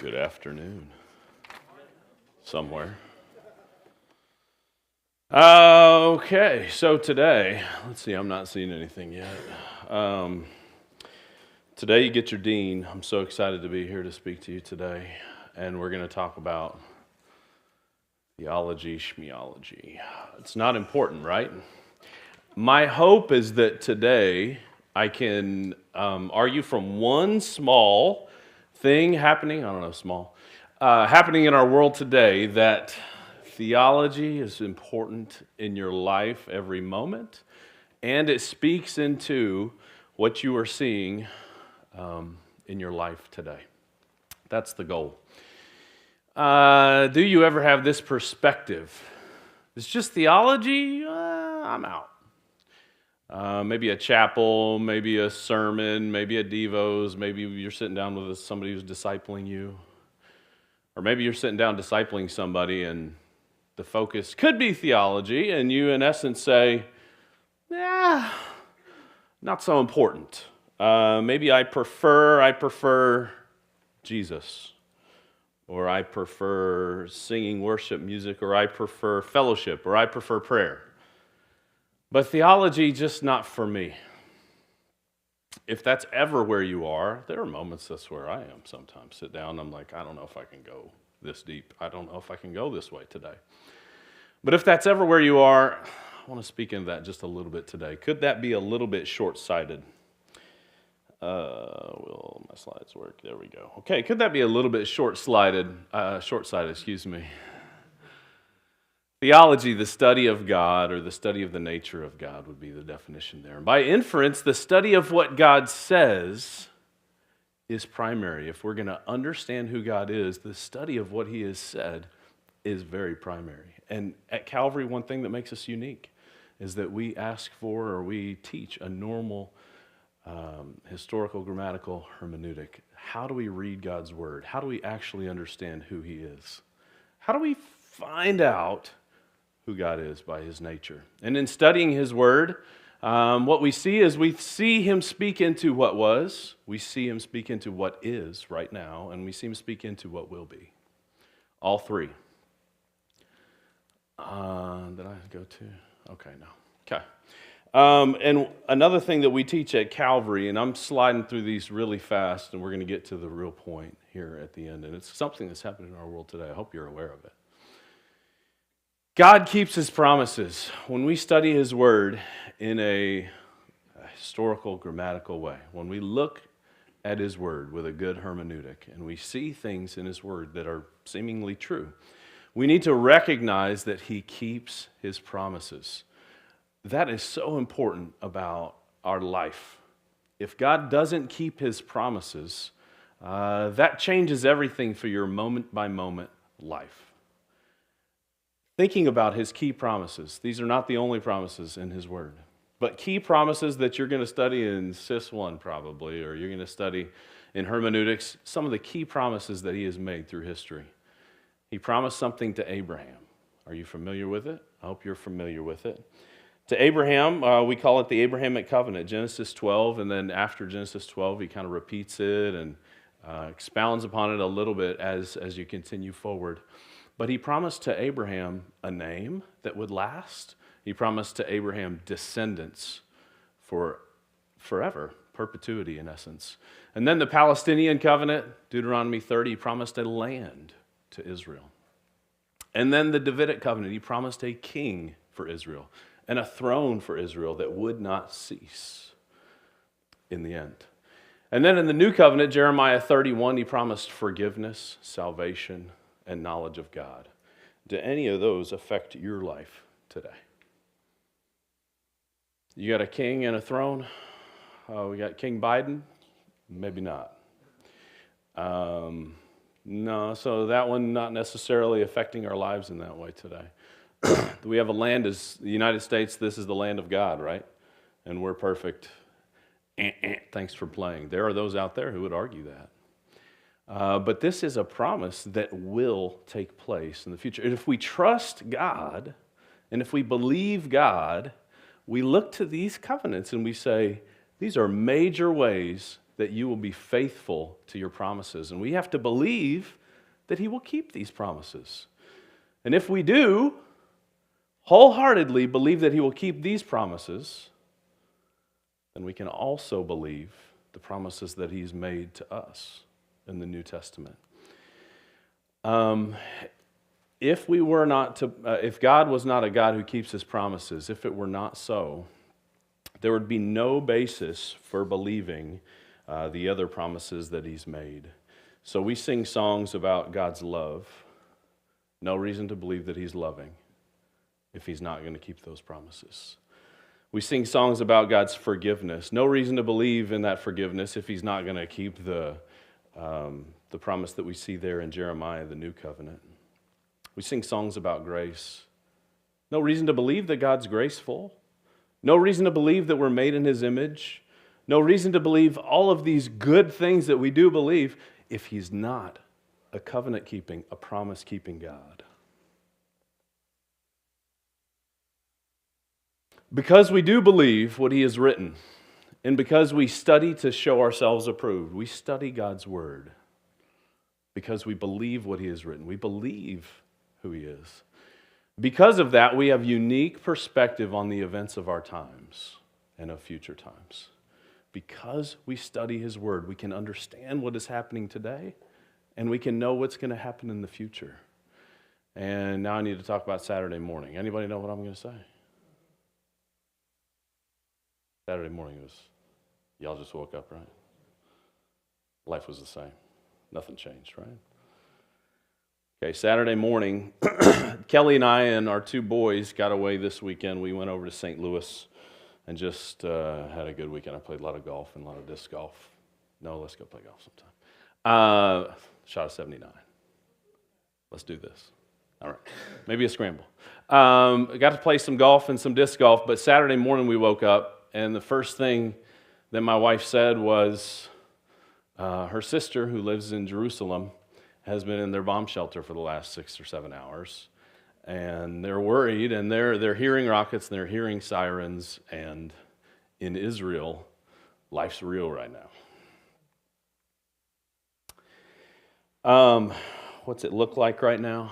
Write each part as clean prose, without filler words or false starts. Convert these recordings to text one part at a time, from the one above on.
Good afternoon. Somewhere. Okay, so today, let's see, I'm not seeing anything yet. Today you get your dean. I'm so excited to be here to speak to you today. And we're going to talk about theology, shmeology. It's not important, right? My hope is that today I can argue from one small thing happening, happening in our world today, that theology is important in your life every moment, and it speaks into what you are seeing in your life today. That's the goal. Do you ever have this perspective? It's just theology? I'm out. Maybe a chapel, maybe a sermon, maybe a devos, maybe you're sitting down with somebody who's discipling you. Or maybe you're sitting down discipling somebody and the focus could be theology, and you in essence say, not so important. Maybe I prefer Jesus, or I prefer singing worship music, or I prefer fellowship, or I prefer prayer. But theology, just not for me. If that's ever where you are, there are moments that's where I am sometimes. Sit down, I'm like, I don't know if I can go this deep. I don't know if I can go this way today. But if that's ever where you are, I want to speak into that just a little bit today. Could that be a little bit short-sighted? Will my slides work? There we go. Okay, could that be a little bit short-sighted, Theology, the study of God, or the study of the nature of God would be the definition there. And by inference, the study of what God says is primary. If we're going to understand who God is, the study of what He has said is very primary. And at Calvary, one thing that makes us unique is that we ask for, or we teach, a normal historical grammatical hermeneutic. How do we read God's Word? How do we actually understand who He is? How do we find out who God is by His nature? And in studying His Word, what we see is we see Him speak into what was, we see Him speak into what is right now, and we see Him speak into what will be. All three. Did I go to? Okay, no. Okay. And another thing that we teach at Calvary, and I'm sliding through these really fast, and we're going to get to the real point here at the end, and it's something that's happening in our world today. I hope you're aware of it. God keeps His promises. When we study His Word in a historical, grammatical way, when we look at His Word with a good hermeneutic, and we see things in His Word that are seemingly true, we need to recognize that He keeps His promises. That is so important about our life. If God doesn't keep His promises, that changes everything for your moment-by-moment life. Thinking about His key promises. These are not the only promises in His Word, but key promises that you're going to study in Sis 1 probably, or you're going to study in hermeneutics, some of the key promises that He has made through history. He promised something to Abraham. Are you familiar with it? I hope you're familiar with it. To Abraham, we call it the Abrahamic covenant, Genesis 12, and then after Genesis 12, He kind of repeats it and expounds upon it a little bit as you continue forward. But He promised to Abraham a name that would last. He promised to Abraham descendants for forever, perpetuity in essence. And then the Palestinian covenant, Deuteronomy 30, He promised a land to Israel. And then the Davidic covenant, He promised a king for Israel and a throne for Israel that would not cease in the end. And then in the new covenant, Jeremiah 31, He promised forgiveness, salvation, and knowledge of God. Do any of those affect your life today? You got a king and a throne? We got King Biden? Maybe not. No, so that one not necessarily affecting our lives in that way today. We have a land as the United States. This is the land of God, right? And we're perfect. Thanks for playing. There are those out there who would argue that. But this is a promise that will take place in the future. And if we trust God, and if we believe God, we look to these covenants and we say, these are major ways that you will be faithful to your promises. And we have to believe that he will keep these promises. And if we do, wholeheartedly believe that he will keep these promises, then we can also believe the promises that he's made to us in the New Testament. If God was not a God who keeps his promises, if it were not so, there would be no basis for believing the other promises that he's made. So we sing songs about God's love. No reason to believe that he's loving if he's not going to keep those promises. We sing songs about God's forgiveness. No reason to believe in that forgiveness if he's not going to keep the promise that we see there in Jeremiah, the new covenant. We sing songs about grace. No reason to believe that God's graceful. No reason to believe that we're made in his image. No reason to believe all of these good things that we do believe if he's not a covenant-keeping, a promise-keeping God. Because we do believe what he has written, and because we study to show ourselves approved, we study God's word. Because we believe what he has written. We believe who he is. Because of that, we have unique perspective on the events of our times and of future times. Because we study his word, we can understand what is happening today, and we can know what's going to happen in the future. And now I need to talk about Saturday morning. Anybody know what I'm going to say? Saturday morning was, y'all just woke up, right? Life was the same. Nothing changed, right? Okay, Saturday morning, Kelly and I and our two boys got away this weekend. We went over to St. Louis and just had a good weekend. I played a lot of golf and a lot of disc golf. No, let's go play golf sometime. Shot a 79. Let's do this. All right, maybe a scramble. I got to play some golf and some disc golf, but Saturday morning we woke up, and the first thing that my wife said was her sister, who lives in Jerusalem, has been in their bomb shelter for the last 6 or 7 hours. And they're worried, and they're hearing rockets, and they're hearing sirens, and in Israel, life's real right now. What's it look like right now?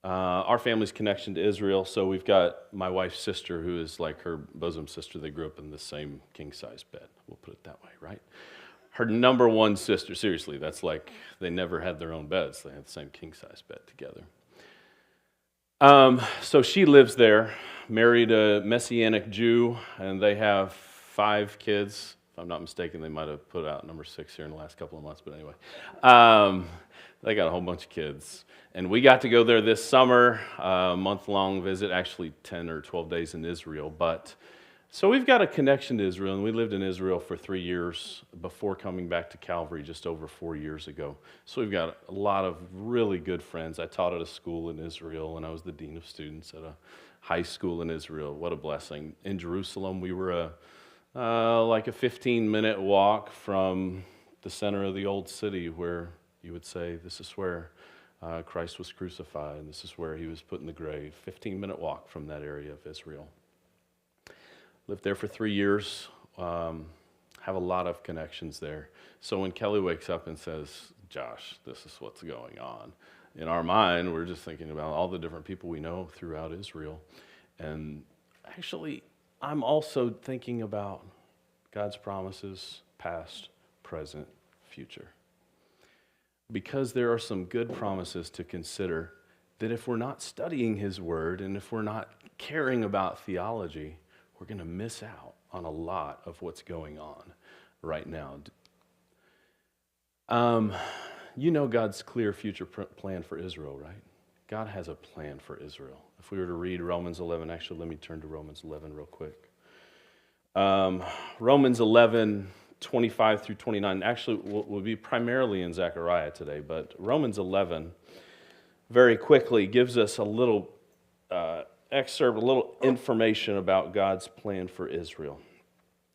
Our family's connection to Israel, so we've got my wife's sister, who is like her bosom sister. They grew up in the same king-size bed. We'll put it that way, right? Her number one sister, seriously, that's like they never had their own beds. They had the same king-size bed together. So she lives there, married a Messianic Jew, and they have 5 kids. If I'm not mistaken, they might have put out number 6 here in the last couple of months, but anyway. They got a whole bunch of kids. And we got to go there this summer, a month-long visit, actually 10 or 12 days in Israel. So we've got a connection to Israel, and we lived in Israel for 3 years before coming back to Calvary just over 4 years ago. So we've got a lot of really good friends. I taught at a school in Israel, and I was the dean of students at a high school in Israel. What a blessing. In Jerusalem, we were like a 15-minute walk from the center of the old city, where you would say, this is where Christ was crucified, and this is where he was put in the grave. 15-minute walk from that area of Israel. Lived there for 3 years, have a lot of connections there. So when Kelly wakes up and says, Josh, this is what's going on, in our mind, we're just thinking about all the different people we know throughout Israel. And actually, I'm also thinking about God's promises, past, present, future. Because there are some good promises to consider that if we're not studying his word and if we're not caring about theology, we're going to miss out on a lot of what's going on right now. You know God's clear future plan for Israel, right? God has a plan for Israel. If we were to read Romans 11, actually let me turn to Romans 11 real quick. Romans 11, 25 through 29, actually we'll be primarily in Zechariah today, but Romans 11 very quickly gives us a little excerpt, a little information about God's plan for Israel.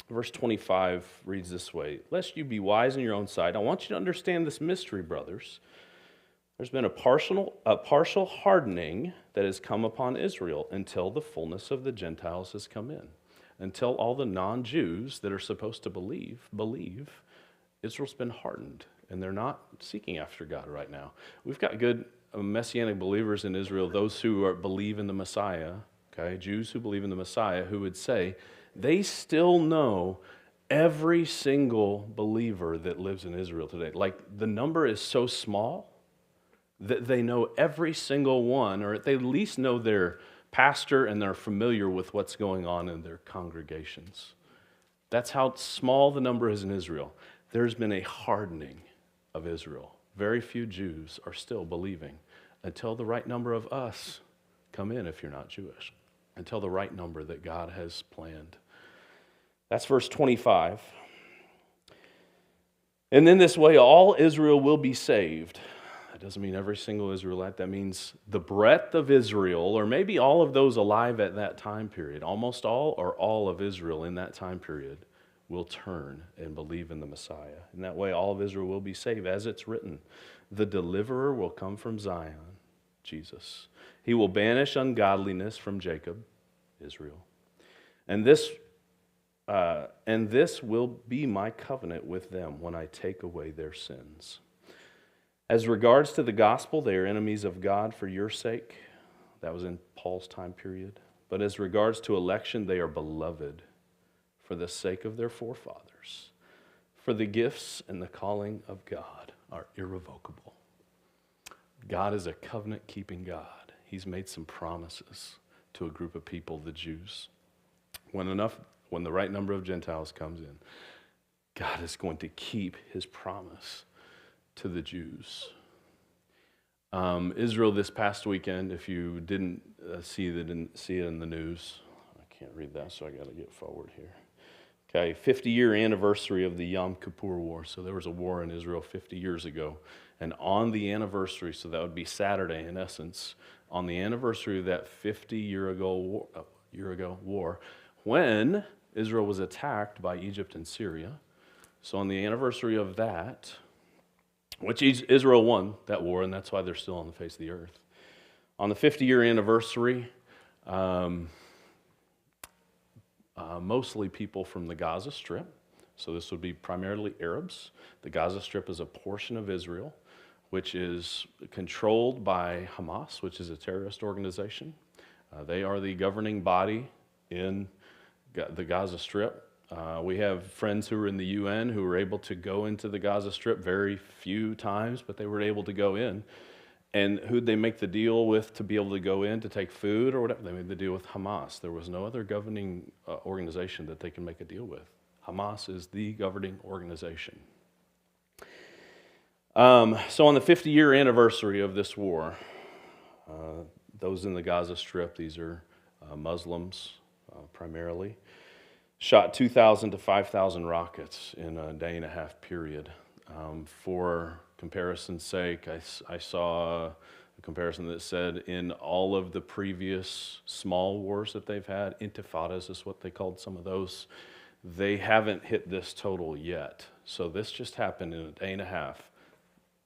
Verse 25 reads this way, lest you be wise in your own sight, I want you to understand this mystery, brothers. There's been a partial hardening that has come upon Israel until the fullness of the Gentiles has come in. Until all the non-Jews that are supposed to believe, Israel's been hardened, and they're not seeking after God right now. We've got good Messianic believers in Israel, those who believe in the Messiah, okay, Jews who believe in the Messiah, who would say they still know every single believer that lives in Israel today. Like, the number is so small that they know every single one, or they at least know their pastor, and they're familiar with what's going on in their congregations. That's how small the number is in Israel. There's been a hardening of Israel. Very few Jews are still believing until the right number of us come in, if you're not Jewish, until the right number that God has planned. That's verse 25. And in this way, all Israel will be saved. That doesn't mean every single Israelite. That means the breadth of Israel, or maybe all of those alive at that time period, almost all or all of Israel in that time period, will turn and believe in the Messiah. In that way, all of Israel will be saved. As it's written, the deliverer will come from Zion, Jesus. He will banish ungodliness from Jacob, Israel. And this will be my covenant with them when I take away their sins. As regards to the gospel, they are enemies of God for your sake. That was in Paul's time period. But as regards to election, they are beloved for the sake of their forefathers. For the gifts and the calling of God are irrevocable. God is a covenant-keeping God. He's made some promises to a group of people, the Jews. When the right number of Gentiles comes in, God is going to keep his promise to the Jews. Israel this past weekend, if you didn't see it in the news, I can't read that, so I got to get forward here. Okay, 50-year anniversary of the Yom Kippur War. So there was a war in Israel 50 years ago. And on the anniversary, so that would be Saturday in essence, on the anniversary of that 50-year ago war, when Israel was attacked by Egypt and Syria. So on the anniversary of that, which Israel won that war, and that's why they're still on the face of the earth. On the 50-year anniversary, mostly people from the Gaza Strip. So this would be primarily Arabs. The Gaza Strip is a portion of Israel, which is controlled by Hamas, which is a terrorist organization. They are the governing body in the Gaza Strip. We have friends who are in the UN who were able to go into the Gaza Strip very few times, but they were able to go in. And who'd they make the deal with to be able to go in to take food or whatever? They made the deal with Hamas. There was no other governing organization that they can make a deal with. Hamas is the governing organization. So on the 50-year anniversary of this war, those in the Gaza Strip, these are Muslims primarily, shot 2,000 to 5,000 rockets in a day and a half period. For comparison's sake, I saw a comparison that said in all of the previous small wars that they've had, intifadas is what they called some of those, they haven't hit this total yet. So this just happened in a day and a half.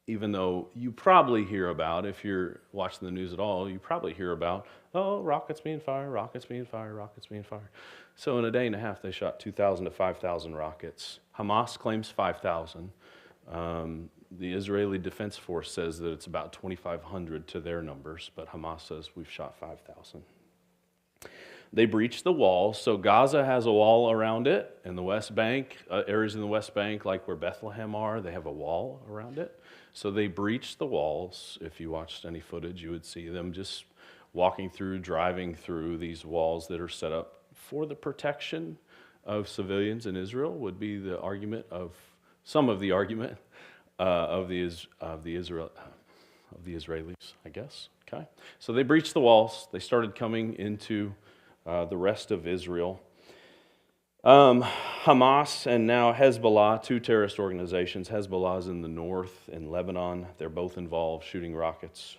Even though you probably hear about, if you're watching the news at all, you probably hear about, oh, rockets being fired, rockets being fired, rockets being fired. So in a day and a half, they shot 2,000 to 5,000 rockets. Hamas claims 5,000. The Israeli Defense Force says that it's about 2,500 to their numbers, but Hamas says we've shot 5,000. They breached the walls, so Gaza has a wall around it, and the West Bank, areas in the West Bank, like where Bethlehem are, they have a wall around it. So they breached the walls. If you watched any footage, you would see them just walking through, driving through these walls that are set up for the protection of civilians in Israel, would be the argument of, some of the argument of the Israelis, I guess. Okay, so they breached the walls. They started coming into the rest of Israel. Hamas and now Hezbollah, two terrorist organizations. Hezbollah is in the north in Lebanon. They're both involved shooting rockets.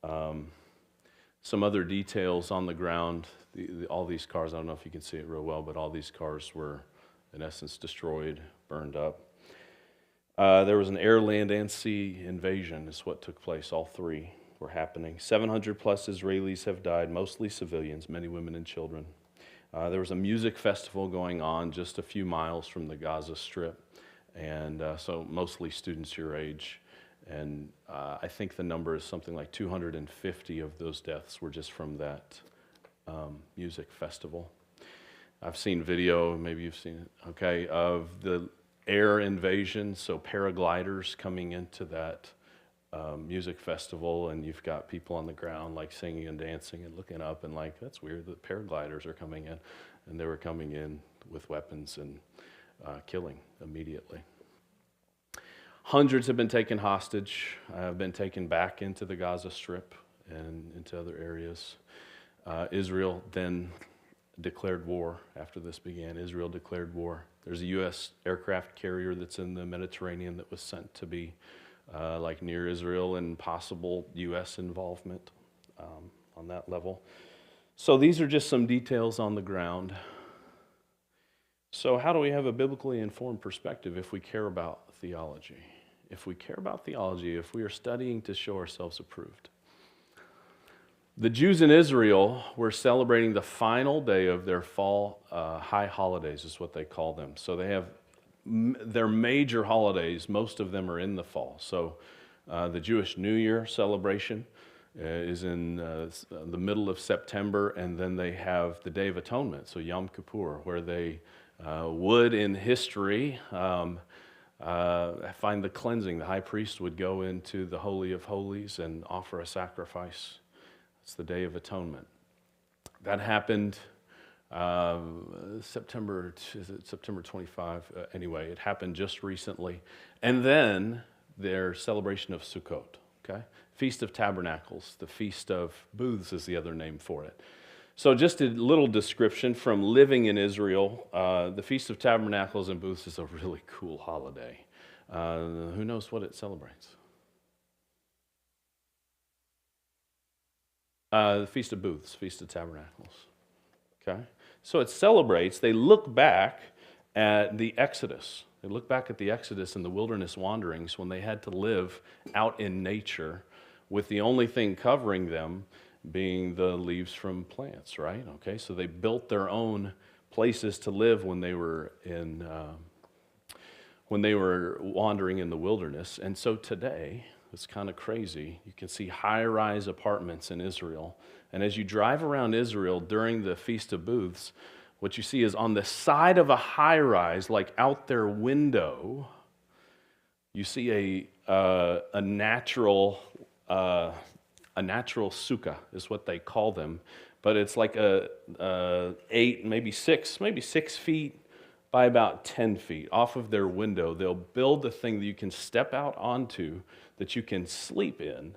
Some other details on the ground. All these cars, I don't know if you can see it real well, but all these cars were in essence destroyed, burned up. There was an air, land, and sea invasion is what took place. All three were happening. 700 plus Israelis have died, mostly civilians, many women and children. There was a music festival going on just a few miles from the Gaza Strip. And so mostly students your age. And I think the number is something like 250 of those deaths were just from that music festival. I've seen video, maybe you've seen it, okay, of the air invasion, so paragliders coming into that music festival, and you've got people on the ground like singing and dancing and looking up and like, that's weird, the paragliders are coming in. And they were coming in with weapons and killing immediately. Hundreds have been taken hostage, have been taken back into the Gaza Strip and into other areas. Israel then declared war after this began. Israel declared war. There's a U.S. aircraft carrier that's in the Mediterranean that was sent to be like near Israel and possible U.S. involvement on that level. So these are just some details on the ground. So how do we have a biblically informed perspective if we care about theology? If we care about theology, if we are studying to show ourselves approved. The Jews in Israel were celebrating the final day of their fall high holidays, is what they call them. So they have their major holidays, most of them are in the fall. So the Jewish New Year celebration is in the middle of September, and then they have the Day of Atonement, so Yom Kippur, where they would in history find the cleansing. The high priest would go into the Holy of Holies and offer a sacrifice. It's the Day of Atonement. That happened September 25? Anyway, it happened just recently. And then their celebration of Sukkot, okay? Feast of Tabernacles, the Feast of Booths is the other name for it. So just a little description from living in Israel. The Feast of Tabernacles and Booths is a really cool holiday. Who knows what it celebrates? The Feast of Booths, Feast of Tabernacles. Okay? So it celebrates, they look back at the Exodus. They look back at the Exodus and the wilderness wanderings when they had to live out in nature with the only thing covering them being the leaves from plants, right? Okay, so they built their own places to live when they were wandering in the wilderness. And so today, it's kind of crazy. You can see high-rise apartments in Israel. And as you drive around Israel during the Feast of Booths, what you see is on the side of a high-rise, like out their window, you see a natural sukkah is what they call them, but it's like a 8, maybe 6 feet by about 10 feet off of their window. They'll build a thing that you can step out onto, that you can sleep in,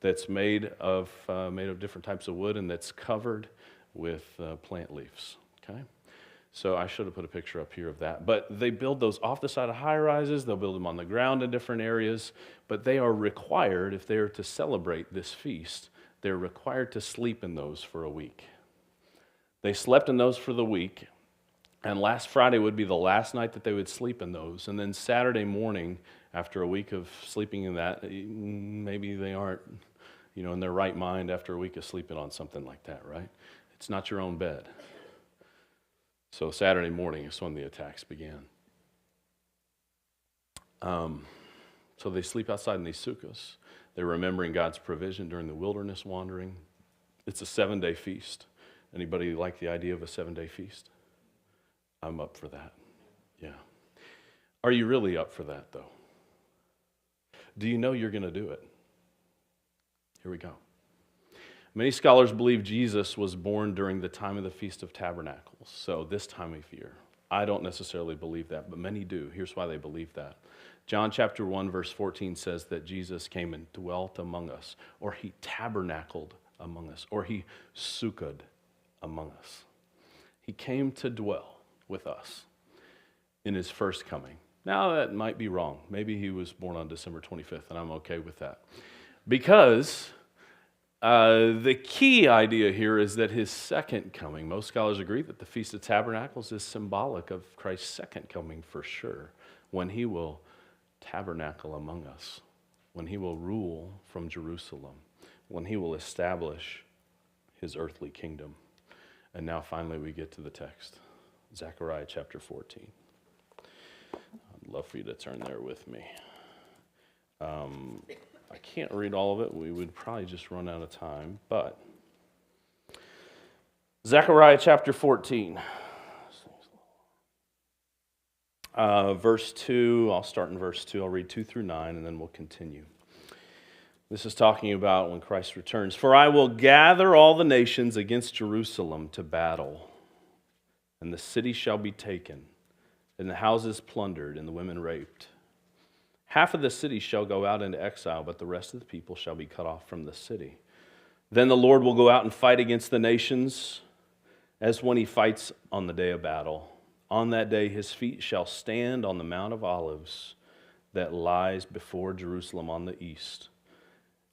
that's made of different types of wood and that's covered with plant leaves. Okay, so I should have put a picture up here of that. But they build those off the side of high rises. They'll build them on the ground in different areas. But they are required, if they are to celebrate this feast, they're required to sleep in those for a week. They slept in those for the week. And last Friday would be the last night that they would sleep in those. And then Saturday morning, after a week of sleeping in that, maybe they aren't, in their right mind after a week of sleeping on something like that, right? It's not your own bed. So Saturday morning is when the attacks began. So they sleep outside in these sukkahs. They're remembering God's provision during the wilderness wandering. It's a 7-day feast. Anybody like the idea of a 7-day feast? I'm up for that. Yeah. Are you really up for that, though? Do you know you're going to do it? Here we go. Many scholars believe Jesus was born during the time of the Feast of Tabernacles, so this time of year. I don't necessarily believe that, but many do. Here's why they believe that. John chapter 1, verse 14 says that Jesus came and dwelt among us, or he tabernacled among us, or he sukkah'd among us. He came to dwell with us in his first coming. Now, that might be wrong. Maybe he was born on December 25th, and I'm okay with that. Because the key idea here is that his second coming, most scholars agree that the Feast of Tabernacles is symbolic of Christ's second coming for sure, when he will tabernacle among us, when he will rule from Jerusalem, when he will establish his earthly kingdom. And now finally we get to the text, Zechariah chapter 14. love for you to turn there with me. I can't read all of it. We would probably just run out of time. But Zechariah chapter 14. Verse 2, I'll start in verse 2. I'll read 2 through 9, and then we'll continue. This is talking about when Christ returns. For I will gather all the nations against Jerusalem to battle, and the city shall be taken, and the houses plundered, and the women raped. Half of the city shall go out into exile, but the rest of the people shall be cut off from the city. Then the Lord will go out and fight against the nations, as when he fights on the day of battle. On that day his feet shall stand on the Mount of Olives that lies before Jerusalem on the east.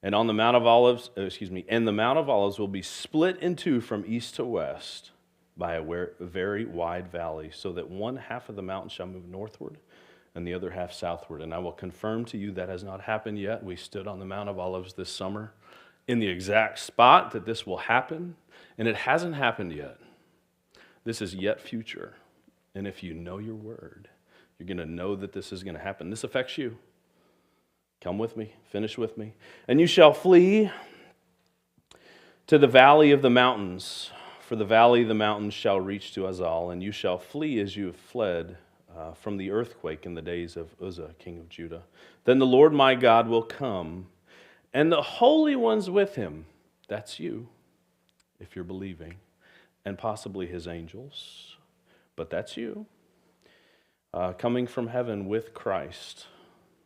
And on the Mount of Olives, and the Mount of Olives will be split in two from east to west by a very wide valley, so that one half of the mountain shall move northward and the other half southward. And I will confirm to you that has not happened yet. We stood on the Mount of Olives this summer in the exact spot that this will happen, and it hasn't happened yet. This is yet future. And if you know your word, you're going to know that this is going to happen. This affects you. Come with me, finish with me. And you shall flee to the valley of the mountains, for the valley of the mountains shall reach to Azal, and you shall flee as you have fled from the earthquake in the days of Uzzah, king of Judah. Then the Lord my God will come, and the holy ones with him, that's you, if you're believing, and possibly his angels, but that's you, coming from heaven with Christ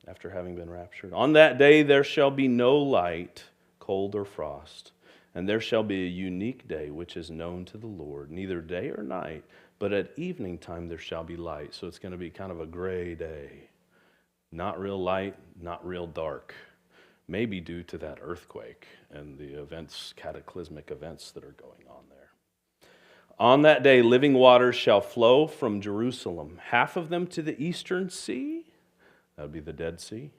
after having been raptured. On that day there shall be no light, cold or frost, and there shall be a unique day which is known to the Lord, neither day or night, but at evening time there shall be light. So it's going to be kind of a gray day. Not real light, not real dark. Maybe due to that earthquake and the events, cataclysmic events that are going on there. On that day living waters shall flow from Jerusalem, half of them to the eastern sea, that would be the Dead Sea,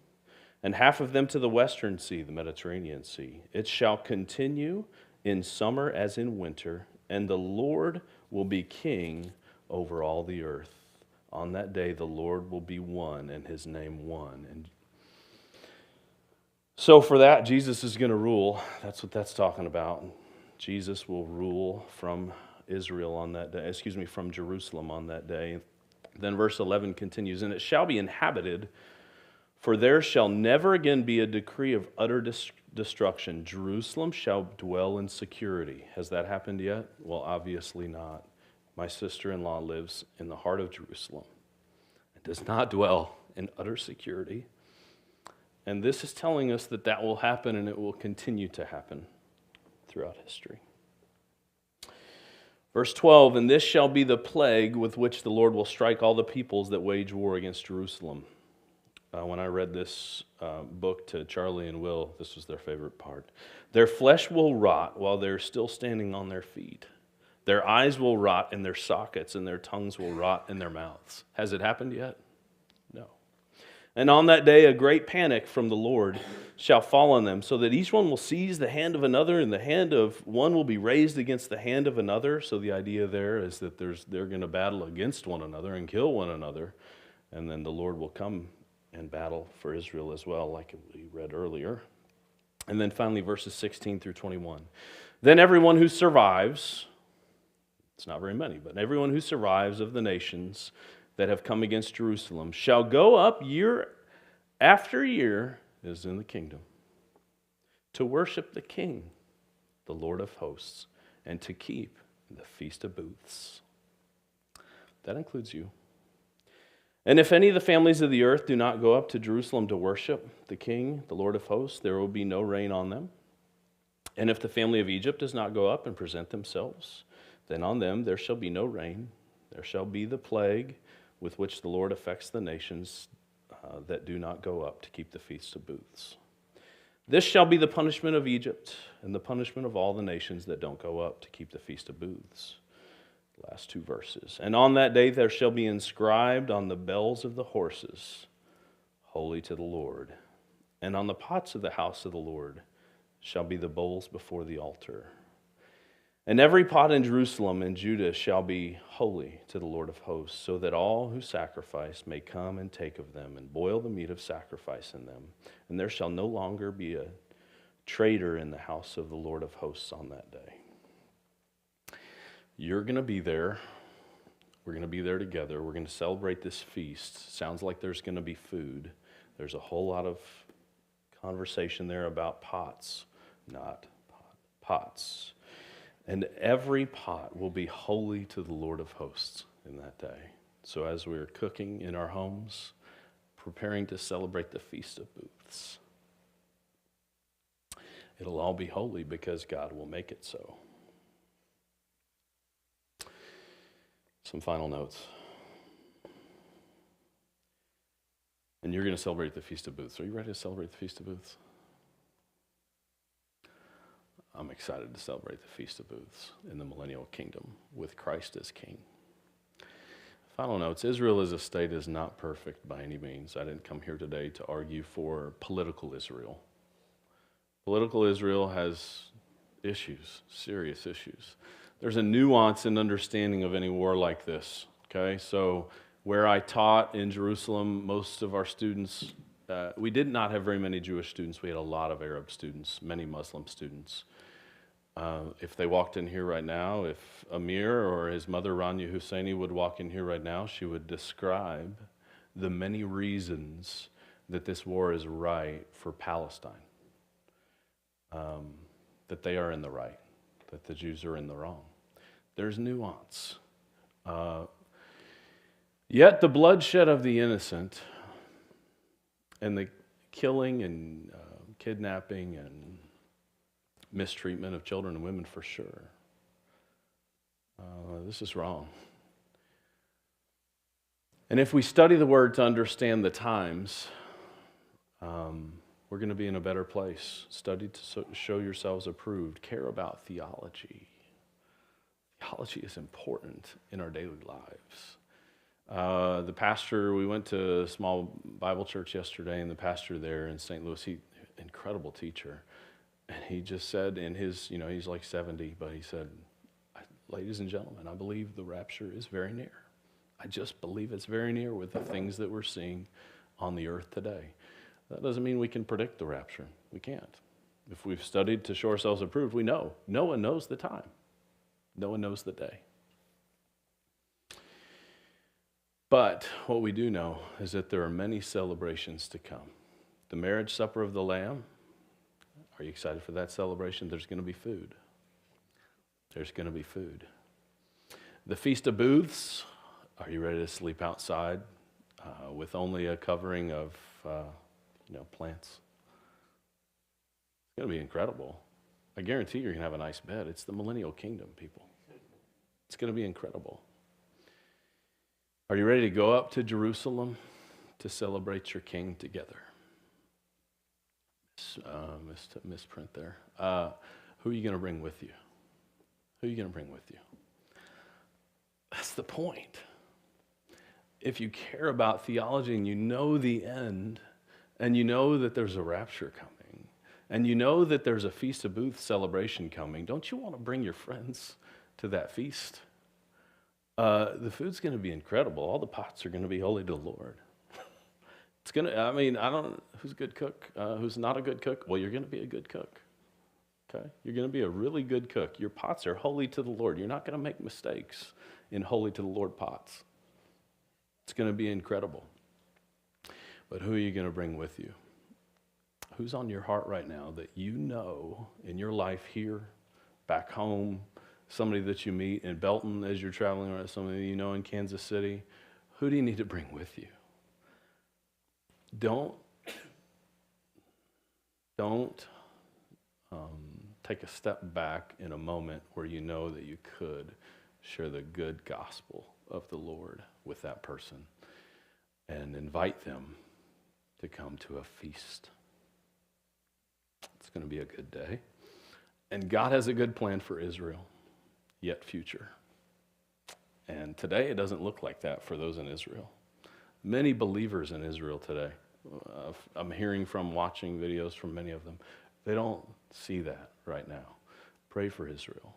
and half of them to the western sea, the Mediterranean Sea. It shall continue in summer as in winter, and the Lord will be king over all the earth. On that day the Lord will be one, and his name one. And so for that, Jesus is going to rule. That's what that's talking about. Jesus will rule from Israel on that day, from Jerusalem on that day. Then verse 11 continues, and it shall be inhabited, for there shall never again be a decree of utter destruction. Jerusalem shall dwell in security. Has that happened yet? Well, obviously not. My sister-in-law lives in the heart of Jerusalem and does not dwell in utter security. And this is telling us that that will happen, and it will continue to happen throughout history. Verse 12, and this shall be the plague with which the Lord will strike all the peoples that wage war against Jerusalem. When I read this book to Charlie and Will, this was their favorite part. Their flesh will rot while they're still standing on their feet. Their eyes will rot in their sockets, and their tongues will rot in their mouths. Has it happened yet? No. And on that day a great panic from the Lord shall fall on them, so that each one will seize the hand of another, and the hand of one will be raised against the hand of another. So the idea there is that they're going to battle against one another and kill one another, and then the Lord will come and battle for Israel as well, like we read earlier. And then finally, verses 16 through 21. Then everyone who survives, it's not very many, but everyone who survives of the nations that have come against Jerusalem shall go up year after year, is in the kingdom, to worship the King, the Lord of hosts, and to keep the Feast of Booths. That includes you. And if any of the families of the earth do not go up to Jerusalem to worship the King, the Lord of hosts, there will be no rain on them. And if the family of Egypt does not go up and present themselves, then on them there shall be no rain. There shall be the plague with which the Lord affects the nations that do not go up to keep the Feast of Booths. This shall be the punishment of Egypt and the punishment of all the nations that don't go up to keep the Feast of Booths. Last two verses. And on that day there shall be inscribed on the bells of the horses, holy to the Lord. And on the pots of the house of the Lord shall be the bowls before the altar. And every pot in Jerusalem and Judah shall be holy to the Lord of hosts, so that all who sacrifice may come and take of them, and boil the meat of sacrifice in them. And there shall no longer be a traitor in the house of the Lord of hosts on that day. You're going to be there. We're going to be there together. We're going to celebrate this feast. Sounds like there's going to be food. There's a whole lot of conversation there about pots, not pots. And every pot will be holy to the Lord of hosts in that day. So as we're cooking in our homes, preparing to celebrate the Feast of Booths, it'll all be holy because God will make it so. Some final notes. And you're going to celebrate the Feast of Booths. Are you ready to celebrate the Feast of Booths? I'm excited to celebrate the Feast of Booths in the millennial kingdom with Christ as King. Final notes. Israel as a state is not perfect by any means. I didn't come here today to argue for political Israel. Political Israel has issues, serious issues. There's a nuance and understanding of any war like this, okay? So where I taught in Jerusalem, most of our students, we did not have very many Jewish students. We had a lot of Arab students, many Muslim students. If they walked in here right now, if Amir or his mother Rania Husseini would walk in here right now, she would describe the many reasons that this war is right for Palestine. That they are in the right, that the Jews are in the wrong. There's nuance. Yet the bloodshed of the innocent and the killing and kidnapping and mistreatment of children and women for sure. This is wrong. And if we study the Word to understand the times, we're going to be in a better place. Study to show yourselves approved. Care about theology. Theology is important in our daily lives. The pastor, we went to a small Bible church yesterday, and the pastor there in St. Louis, incredible teacher. And he just said in his, he's like 70, but he said, ladies and gentlemen, I believe the rapture is very near. I just believe it's very near with the things that we're seeing on the earth today. That doesn't mean we can predict the rapture. We can't. If we've studied to show ourselves approved, we know. No one knows the time. No one knows the day. But what we do know is that there are many celebrations to come. The marriage supper of the Lamb. Are you excited for that celebration? There's going to be food. There's going to be food. The Feast of Booths. Are you ready to sleep outside with only a covering of plants? It's going to be incredible. I guarantee you're going to have a nice bed. It's the millennial kingdom, people. It's going to be incredible. Are you ready to go up to Jerusalem to celebrate your King together? Misprint there. Who are you going to bring with you? Who are you going to bring with you? That's the point. If you care about theology and you know the end, and you know that there's a rapture coming, and you know that there's a Feast of Booths celebration coming, don't you want to bring your friends to that feast? The food's going to be incredible. All the pots are going to be holy to the Lord. It's going to, who's a good cook? Who's not a good cook? Well, you're going to be a good cook. Okay? You're going to be a really good cook. Your pots are holy to the Lord. You're not going to make mistakes in holy to the Lord pots. It's going to be incredible. But who are you going to bring with you? Who's on your heart right now that you know in your life here, back home, somebody that you meet in Belton as you're traveling, or somebody you know in Kansas City? Who do you need to bring with you? Don't take a step back in a moment where you know that you could share the good gospel of the Lord with that person and invite them to come to a feast. It's going to be a good day. And God has a good plan for Israel, yet future. And today it doesn't look like that for those in Israel. Many believers in Israel today, I'm hearing from watching videos from many of them, they don't see that right now. Pray for Israel.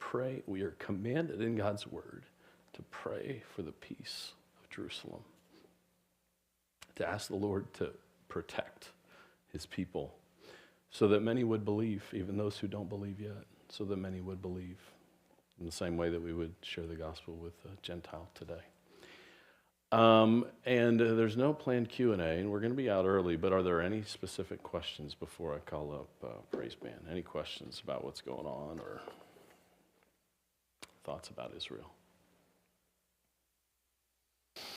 pray, we are commanded in God's word to pray for the peace of Jerusalem, to ask the Lord to protect his people so that many would believe, even those who don't believe yet, so that many would believe in the same way that we would share the gospel with a Gentile today. And there's no planned Q&A, and we're going to be out early, but are there any specific questions before I call up Praise Band? Any questions about what's going on or thoughts about Israel?